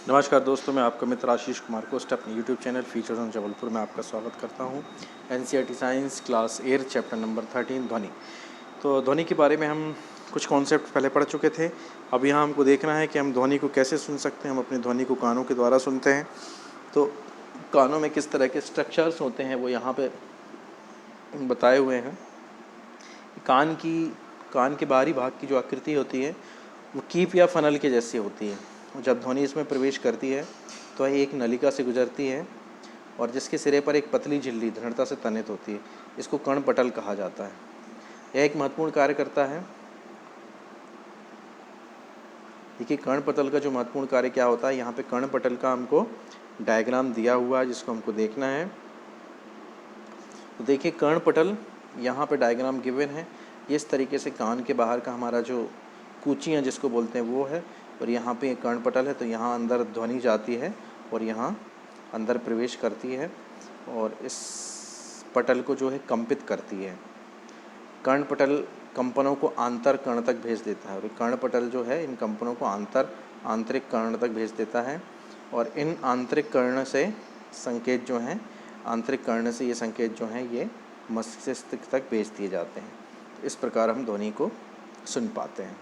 नमस्कार दोस्तों, मैं आपका मित्र आशीष कुमार कोस्ट अपने YouTube channel features on Jabalpur में आपका स्वागत करता हूं। NCERT science class 8 chapter number 13 ध्वनि। तो ध्वनि के बारे में हम कुछ कॉन्सेप्ट पहले पढ़ चुके थे। अब यहाँ हमको देखना है कि हम ध्वनि को कैसे सुन सकते हैं। हम अपनी ध्वनि को कानों के द्वारा सुनते हैं, तो कानों में किस तरह के स्ट्रक्चर्स होते हैं वो यहाँ पे बताए हुए हैं। कान के बाहरी भाग की जो आकृति होती है वो कीप या फनल के जैसी होती है। जब ध्वनि इसमें प्रवेश करती है तो यह एक नलिका से गुजरती है और जिसके सिरे पर एक पतली झिल्ली दृढ़ता से तनित होती है। इसको कर्णपटल कहा जाता है। यह एक महत्वपूर्ण कार्य करता है। देखिए कर्णपटल का जो महत्वपूर्ण कार्य क्या होता है, यहाँ पे कर्णपटल का हमको डायग्राम दिया हुआ है जिसको हमको देखना है। तो देखिए कर्णपटल यहाँ पे डायग्राम गिवन है। इस तरीके से कान के बाहर का हमारा जो कूचियाँ जिसको बोलते हैं वो है, और यहाँ पे कर्णपटल है। तो यहाँ अंदर ध्वनि जाती है और यहाँ अंदर प्रवेश करती है और इस पटल को जो है कंपित करती है। कर्णपटल कंपनों को आंतर कर्ण तक भेज देता है और कर्णपटल जो है इन कंपनों को आंतरिक कर्ण तक भेज देता है। और इन आंतरिक कर्ण से संकेत जो हैं, आंतरिक कर्ण से ये संकेत जो हैं ये मस्तिष्क तक भेज दिए जाते हैं। तो इस प्रकार हम ध्वनि को सुन पाते हैं।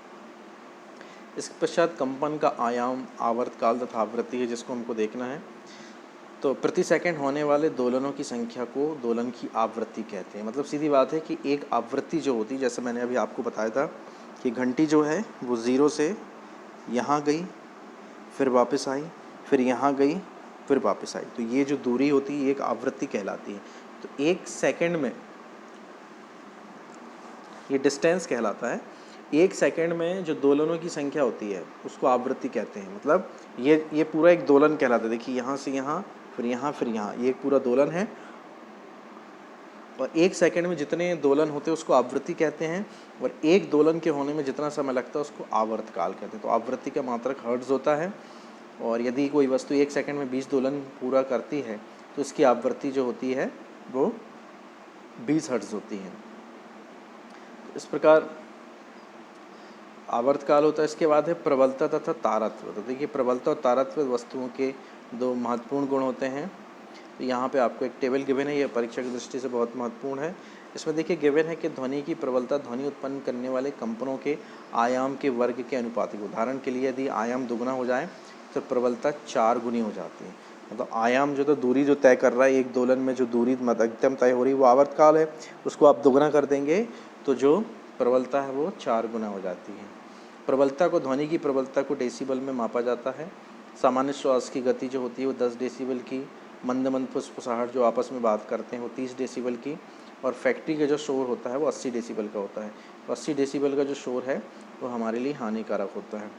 इसके पश्चात कंपन का आयाम, आवर्तकाल तथा आवृत्ति है जिसको हमको देखना है। तो प्रति सेकंड होने वाले दोलनों की संख्या को दोलन की आवृत्ति कहते हैं। मतलब सीधी बात है कि एक आवृत्ति जो होती है, जैसे मैंने अभी आपको बताया था कि घंटी जो है वो 0 से यहाँ गई, फिर वापस आई, फिर यहाँ गई, फिर वापस आई। तो ये जो दूरी होती है एक आवृत्ति कहलाती है। तो एक सेकंड में ये डिस्टेंस कहलाता है। एक सेकंड में जो दोलनों की संख्या होती है उसको आवृत्ति कहते हैं। मतलब ये पूरा एक दोलन कहलाता है। देखिए यहाँ से यहाँ, फिर यहाँ, फिर यहाँ, ये एक पूरा दोलन है। और एक सेकंड में जितने दोलन होते हैं उसको आवृत्ति कहते हैं, और एक दोलन के होने में जितना समय लगता है उसको आवर्तकाल कहते हैं। तो आवृत्ति का मात्रक हर्ट्ज होता है, और यदि कोई वस्तु एक सेकंड में 20 दोलन पूरा करती है तो इसकी आवृत्ति जो होती है वो 20 हर्ट्ज होती है। तो इस प्रकार आवर्तकाल होता है। इसके बाद है प्रबलता तथा तारत्व। तो देखिए प्रबलता और तारत्व वस्तुओं के दो महत्वपूर्ण गुण होते हैं। तो यहाँ पे आपको एक टेबल गिवन है, ये परीक्षा की दृष्टि से बहुत महत्वपूर्ण है। इसमें देखिए गिवन है कि ध्वनि की प्रबलता ध्वनि उत्पन्न करने वाले कंपनों के आयाम के वर्ग के अनुपातिक। उदाहरण के लिए यदि आयाम दुगुना हो जाए तो प्रबलता 4 गुनी हो जाती है। मतलब आयाम जो तो दूरी जो तय कर रहा है, एक दोलन में जो दूरी अधिकतम तय हो रही है वो आवर्तकाल है, उसको आप दुगुना कर देंगे तो जो प्रबलता है वो 4 गुना हो जाती है। प्रबलता को, ध्वनि की प्रबलता को डेसिबल में मापा जाता है। सामान्य श्वास की गति जो होती है वो 10 डेसिबल की, मंद मंद फुसफुसाहट जो आपस में बात करते हैं वो 30 डेसिबल की, और फैक्ट्री का जो शोर होता है वो 80 डेसिबल का होता है। तो 80 डेसिबल का जो शोर है वो हमारे लिए हानिकारक होता है।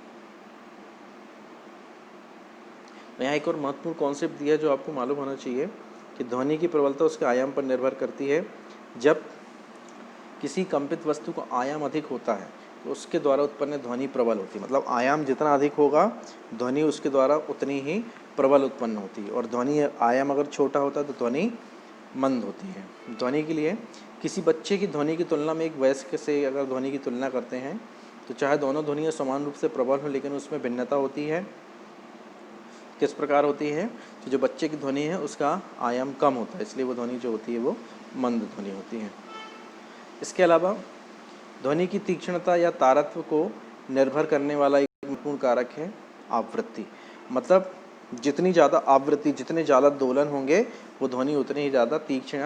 यहाँ एक और महत्वपूर्ण कॉन्सेप्ट दिया है जो आपको मालूम होना चाहिए कि ध्वनि की प्रबलता उसके आयाम पर निर्भर करती है। जब किसी कंपित वस्तु का आयाम अधिक होता है तो उसके द्वारा उत्पन्न ध्वनि प्रबल होती है। मतलब आयाम जितना अधिक होगा ध्वनि उसके द्वारा उतनी ही प्रबल उत्पन्न होती है, और ध्वनि आयाम अगर छोटा होता है तो ध्वनि मंद होती है। ध्वनि के लिए किसी बच्चे की ध्वनि की तुलना में एक वयस्क से अगर ध्वनि की तुलना करते हैं तो चाहे दोनों ध्वनियाँ समान रूप से प्रबल हों लेकिन उसमें भिन्नता होती है। किस प्रकार होती है कि जो बच्चे की ध्वनि है उसका आयाम कम होता है, इसलिए वो ध्वनि जो होती है वो मंद ध्वनि होती है। इसके अलावा ध्वनि की तीक्ष्णता या तारत्व को निर्भर करने वाला एक महत्वपूर्ण कारक है आवृत्ति। मतलब जितनी ज़्यादा आवृत्ति, जितने ज़्यादा दोलन होंगे वो ध्वनि उतनी ही ज़्यादा तीक्ष्ण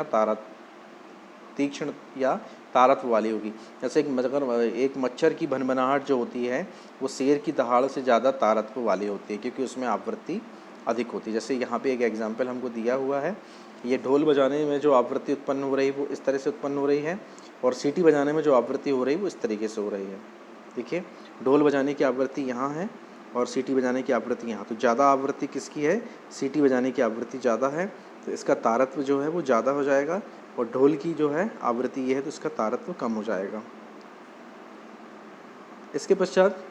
या तारत्व वाली होगी। जैसे एक मच्छर की भनभनाहट जो होती है वो शेर की दहाड़ से ज़्यादा तारत्व वाली होती है क्योंकि उसमें आवृत्ति अधिक होती है। जैसे यहाँ पे एक एग्जाम्पल हमको दिया हुआ है, ये ढोल बजाने में जो आवृत्ति उत्पन्न हो रही है वो इस तरह से उत्पन्न हो रही है, और सीटी बजाने में जो आवृत्ति हो रही है वो इस तरीके से हो रही है। देखिए ढोल बजाने की आवृत्ति यहाँ है और सीटी बजाने की आवृत्ति यहाँ। तो ज़्यादा आवृत्ति किसकी है? सीटी बजाने की आवृत्ति ज़्यादा है, तो इसका तारत्व जो है वो ज़्यादा हो जाएगा, और ढोल की जो है आवृत्ति ये है तो इसका तारत्व कम हो जाएगा। इसके पश्चात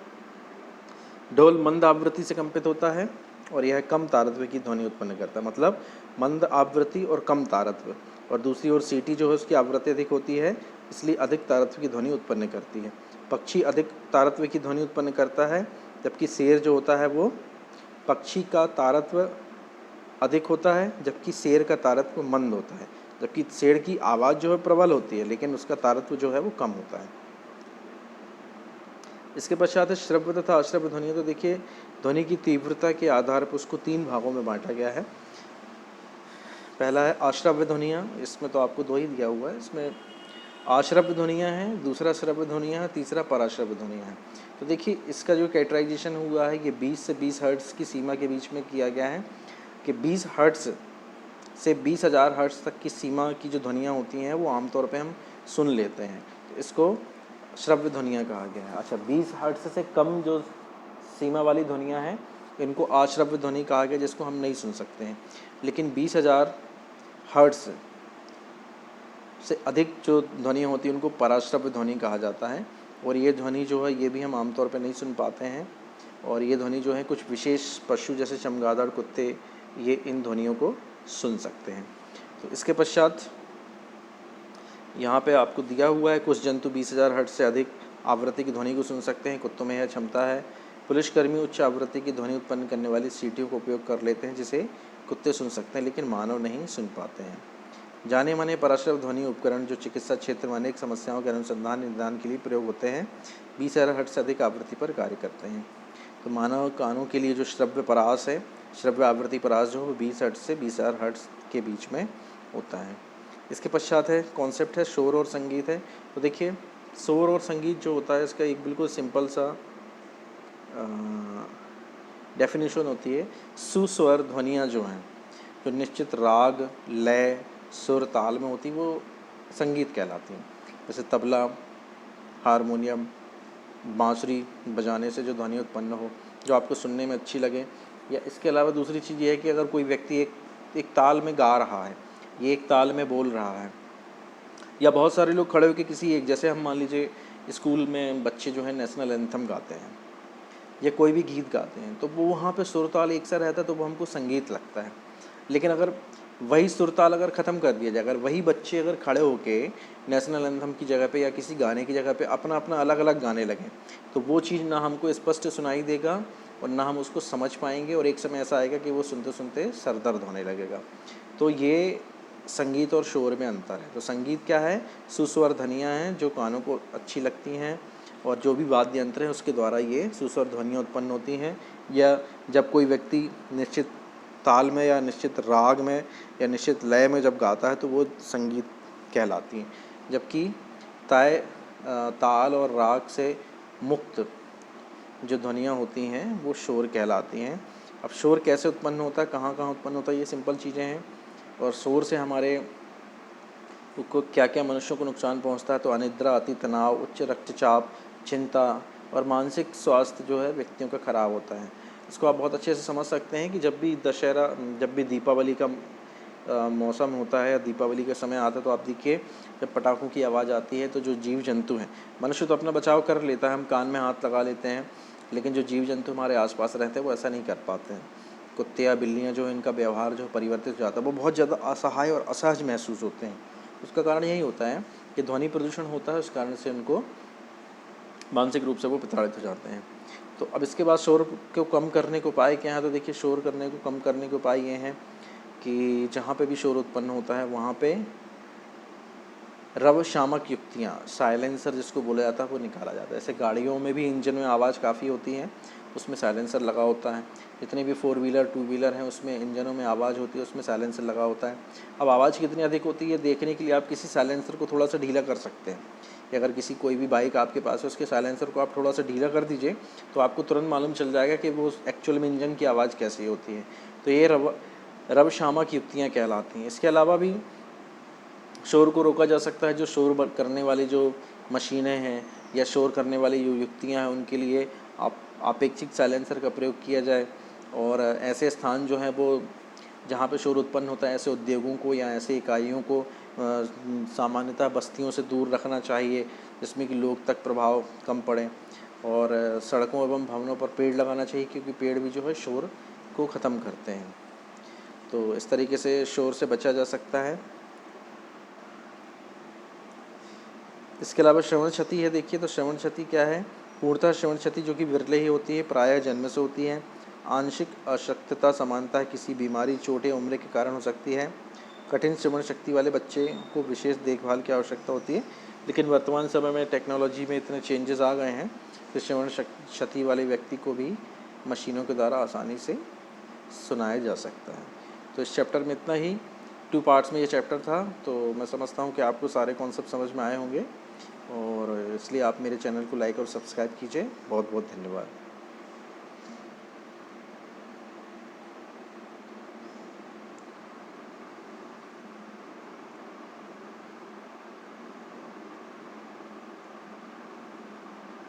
ढोल मंद आवृत्ति से कंपित होता है और यह कम तारत्व की ध्वनि उत्पन्न करता है। मतलब मंद आवृत्ति और कम तारत्व। और दूसरी ओर सीटी जो है उसकी आवृत्ति अधिक होती है इसलिए अधिक तारत्व की ध्वनि उत्पन्न करती है। पक्षी अधिक तारत्व की ध्वनि उत्पन्न करता है, जबकि शेर जो होता है वो पक्षी का तारत्व अधिक होता है जबकि शेर का तारत्व मंद होता है। जबकि शेर की आवाज़ जो है प्रबल होती है लेकिन उसका तारत्व जो है वो कम होता है। इसके पश्चात है श्रव्य तथा अश्रव्य ध्वनि। तो देखिए ध्वनि की तीव्रता के आधार पर उसको 3 भागों में बांटा गया है। पहला है अश्रव्य ध्वनियाँ, इसमें तो आपको 2 ही दिया हुआ है। इसमें अश्रव्य ध्वनियाँ हैं, दूसरा श्रव्य ध्वनियाँ हैं, तीसरा पराश्रव्य ध्वनियाँ हैं। तो देखिए इसका जो कैरेक्टराइजेशन हुआ है ये 20 से 20 हर्ट्ज़ की सीमा के बीच में किया गया है कि 20 हर्ट्ज़ से 20,000 हर्ट्ज़ तक की सीमा की जो ध्वनियाँ होती हैं वो आमतौर पे हम सुन लेते हैं, तो इसको श्रव्य ध्वनियाँ कहा गया है। अच्छा, 20 हर्ट्ज़ से कम जो सीमा वाली ध्वनियाँ हैं इनको अश्रव्य ध्वनि कहा गया, जिसको हम नहीं सुन सकते हैं। लेकिन 20,000 हर्ट्ज़ से अधिक जो ध्वनियाँ होती हैं उनको पराश्रव्य ध्वनि कहा जाता है। और ये ध्वनि जो है ये भी हम आमतौर पे नहीं सुन पाते हैं। और ये ध्वनि जो है कुछ विशेष पशु जैसे चमगादड़, कुत्ते, ये इन ध्वनियों को सुन सकते हैं। तो इसके पश्चात यहाँ पे आपको दिया हुआ है कुछ जंतु 20,000 हर्ट्ज़ से अधिक आवृत्ति की ध्वनि को सुन सकते हैं। कुत्तों में यह क्षमता है। पुलिसकर्मी उच्च आवृत्ति की ध्वनि उत्पन्न करने वाली सीटियों का उपयोग कर लेते हैं जिसे कुत्ते सुन सकते हैं लेकिन मानव नहीं सुन पाते हैं। जाने माने पराश्रव्य ध्वनि उपकरण जो चिकित्सा क्षेत्र में अनेक समस्याओं के अनुसंधान निदान के लिए प्रयोग होते हैं 20,000 हर्ट्ज़ से अधिक आवृत्ति पर कार्य करते हैं। तो मानव कानों के लिए जो श्रव्य परास है, श्रव्य आवृत्ति परास जो है 20 हर्ट्ज़ से 20,000 हर्ट्ज़ के बीच में होता है। इसके पश्चात है कॉन्सेप्ट है शोर और संगीत है। तो देखिए शोर और संगीत जो होता है इसका एक बिल्कुल सिंपल सा डेफिनेशन होती है। सुस्वर ध्वनियाँ जो हैं जो निश्चित राग, लय, सुर, ताल में होती वो संगीत कहलाती हैं। जैसे तबला, हारमोनियम, बांसुरी बजाने से जो ध्वनि उत्पन्न हो जो आपको सुनने में अच्छी लगे। या इसके अलावा दूसरी चीज़ ये है कि अगर कोई व्यक्ति एक ताल में गा रहा है, ये एक ताल में बोल रहा है, या बहुत सारे लोग खड़े होकर किसी एक, जैसे हम मान लीजिए स्कूल में बच्चे जो है नेशनल एंथम गाते हैं या कोई भी गीत गाते हैं तो वो वहाँ पे सुर ताल एक सा रहता है तो वो हमको संगीत लगता है। लेकिन अगर वही सुर ताल अगर ख़त्म कर दिया जाए, अगर वही बच्चे अगर खड़े होके नेशनल एंथम की जगह पे या किसी गाने की जगह पे अपना अपना अलग अलग गाने लगें तो वो चीज़ ना हमको स्पष्ट सुनाई देगा और ना हम उसको समझ पाएंगे और एक समय ऐसा आएगा कि वो सुनते सुनते सर दर्द होने लगेगा। तो ये संगीत और शोर में अंतर है। तो संगीत क्या है? सुस्वर ध्वनियाँ हैं जो कानों को अच्छी लगती हैं और जो भी वाद्य यंत्र है उसके द्वारा ये सुस्वर ध्वनियाँ उत्पन्न होती हैं। या जब कोई व्यक्ति निश्चित ताल में या निश्चित राग में या निश्चित लय में जब गाता है तो वो संगीत कहलाती हैं। जबकि ताल और राग से मुक्त जो ध्वनियाँ होती हैं वो शोर कहलाती हैं। अब शोर कैसे उत्पन्न होता है, कहाँ कहाँ उत्पन्न होता है, ये सिंपल चीज़ें हैं। और शोर से हमारे को क्या क्या मनुष्यों को नुकसान पहुंचता है, तो अनिद्रा, अति तनाव, उच्च रक्तचाप, चिंता और मानसिक स्वास्थ्य जो है व्यक्तियों का खराब होता है। इसको आप बहुत अच्छे से समझ सकते हैं कि जब भी दीपावली का मौसम होता है या दीपावली का समय आता है तो आप देखिए जब पटाखों की आवाज़ आती है तो जो जीव जंतु हैं, मनुष्य तो अपना बचाव कर लेता है, हम कान में हाथ लगा लेते हैं, लेकिन जो जीव जंतु हमारे आसपास रहते हैं वो ऐसा नहीं कर पाते हैं। कुत्ते या बिल्लियाँ जो इनका व्यवहार जो परिवर्तित हो जाता है, वो बहुत ज़्यादा असहाय और असहज महसूस होते हैं। उसका कारण यही होता है कि ध्वनि प्रदूषण होता है, उस कारण से उनको मानसिक रूप से वो प्रताड़ित हो जाते हैं। तो अब इसके बाद शोर को कम करने के उपाय क्या हैं? तो देखिए शोर करने को कम करने के उपाय ये हैं कि जहाँ पे भी शोर उत्पन्न होता है वहाँ पे रव शामक युक्तियाँ, साइलेंसर जिसको बोला जाता है, वो निकाला जाता है। ऐसे गाड़ियों में भी इंजन में आवाज़ काफ़ी होती है, उसमें साइलेंसर लगा होता है। जितने भी 4 व्हीलर 2 व्हीलर हैं उसमें इंजनों में आवाज़ होती है, उसमें साइलेंसर लगा होता है। अब आवाज़ कितनी अधिक होती है देखने के लिए आप किसी साइलेंसर को थोड़ा सा ढीला कर सकते हैं। अगर कोई भी बाइक आपके पास है उसके साइलेंसर को आप थोड़ा सा ढीला कर दीजिए तो आपको तुरंत मालूम चल जाएगा कि वो एक्चुअल में इंजन की आवाज़ कैसी होती है। तो ये रव शामक युक्तियाँ कहलाती हैं। इसके अलावा भी शोर को रोका जा सकता है। जो शोर करने वाली जो मशीनें हैं या शोर करने वाली जो युक्तियाँ हैं उनके लिए अपेक्षित साइलेंसर का प्रयोग किया जाए। और ऐसे स्थान जो हैं वो जहाँ पे शोर उत्पन्न होता है, ऐसे उद्योगों को या ऐसे इकाइयों को सामान्यतः बस्तियों से दूर रखना चाहिए जिसमें कि लोग तक प्रभाव कम पड़े। और सड़कों एवं भवनों पर पेड़ लगाना चाहिए क्योंकि पेड़ भी जो है शोर को ख़त्म करते हैं। तो इस तरीके से शोर से बचा जा सकता है। इसके अलावा श्रवण क्षति है। देखिए तो श्रवण क्षति क्या है? पूर्णतः श्रवण क्षति जो कि विरले ही होती है, प्रायः जन्म से होती है। आंशिक अशक्तता सामान्यतः किसी बीमारी, चोट या उम्र के कारण हो सकती है। कठिन श्रवण शक्ति वाले बच्चे को विशेष देखभाल की आवश्यकता होती है, लेकिन वर्तमान समय में टेक्नोलॉजी में इतने चेंजेस आ गए हैं कि श्रवण क्षति वाले व्यक्ति को भी मशीनों के द्वारा आसानी से सुनाया जा सकता है। तो इस चैप्टर में इतना ही, 2 पार्ट्स में ये चैप्टर था। तो मैं समझता हूँ कि आपको सारे कॉन्सेप्ट समझ में आए होंगे, और इसलिए आप मेरे चैनल को लाइक और सब्सक्राइब कीजिए। बहुत बहुत धन्यवाद।